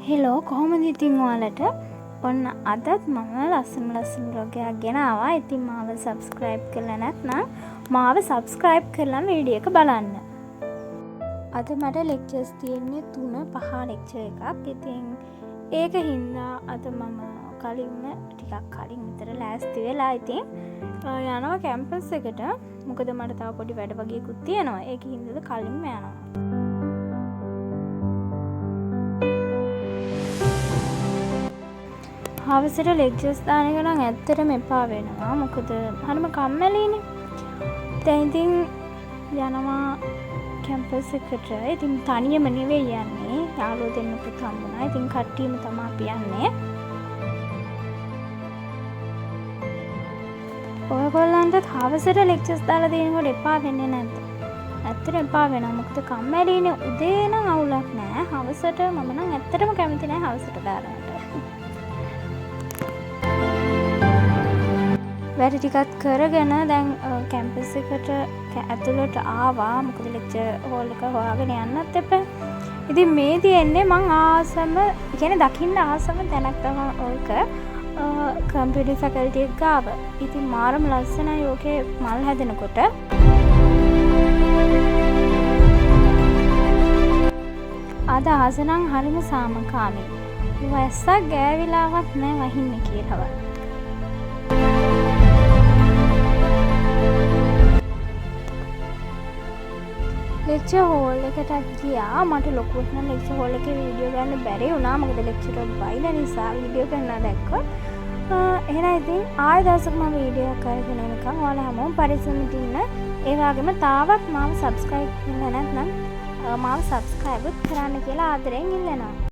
Hello කොහොමද ඉතින් ඔයාලට ඔන්න අදත් මම ලස්සන බ්ලොග් එකක් ගෙනාවා. ඉතින් මාව සබ්ස්ක්‍රයිබ් කරලා නැත්නම් මාව සබ්ස්ක්‍රයිබ් කරලා වීඩියෝ එක බලන්න. අද මට ලෙක්චර්ස් තියෙන්නේ 3-5 ලෙක්චර් එකක්. ඉතින් ඒක හින්දා අද මම ටිකක් කලින් විතර ලෑස්ති වෙලා ඉතින් යනවා කැම්පස් එකට. මොකද මට තව පොඩි වැඩ වගේකුත් තියෙනවා. ඒක හින්දාද කලින්ම යනවා. හවසට ලෙක්චර්ස් දාන එක නම් ඇත්තටම එපා වෙනවා. මොකද හරිම කම්මැලිනේ. දැන් ඉතින් යනවා කැම්පස් එකට. ඉතින් තනියම නෙවෙයි යන්නේ. යාළුවෝ දෙන්නෙකුත් හම්බුණා. ඉතින් කට්ටියම තමයි අපි යන්නේ. ඔයගොල්ලන්ට හවසට ලෙක්චර්ස් දාලා දෙනකොට එපා වෙන්නේ නැද්ද? ඇත්තටම එපා වෙනවා. මොකද කම්මැලිනේ. උදේ නම් අවුලක් නෑ. හවසට මම නම් ඇත්තටම කැමති නෑ හවසට දාන්නට. වැඩ ටිකක් කරගෙන දැන් කැම්පස් එකට ඇතුළට ආවා. මොකද ලෙක්චර් හෝල් එක හොයාගෙන යන්නත් එපා. ඉතින් මේ තියෙන්නේ මං ආසම කියන්නේ දකින්න ආසම තැනක් තමයි ඕක. කම්පියුටර් ෆැකල්ටි එක ගාව. ඉතින් මාරම ලස්සනයි ඕකේ මල් හැදෙනකොට. අද ආසනම් හරිම සාමකාමී. වැස්සක් ගෑවිලාවත් නෑ වහින්න කියලාවත්. ලෙක්චර් හෝල් එකට ගියා. මට ලොකුවට නම් ලෙක්චර් හෝල් එකේ වීඩියෝ ගන්න බැරි වුණා. මොකද ලෙක්චර් එක බයින නිසා වීඩියෝ ගන්න දැක්කොත්. එහෙනම් ඉතින් ආයෙ දවසක මම වීඩියෝ එකක් කරගෙන එනකම් ඔයාලා හැමෝම පරිස්සමෙන් ඉන්න. ඒ වගේම තාවත් මාව සබ්ස්ක්‍රයිබ් කරලා නැත්නම් මාව සබ්ස්ක්‍රයිබ් කරන්න කියලා ආදරෙන් ඉල්ලනවා.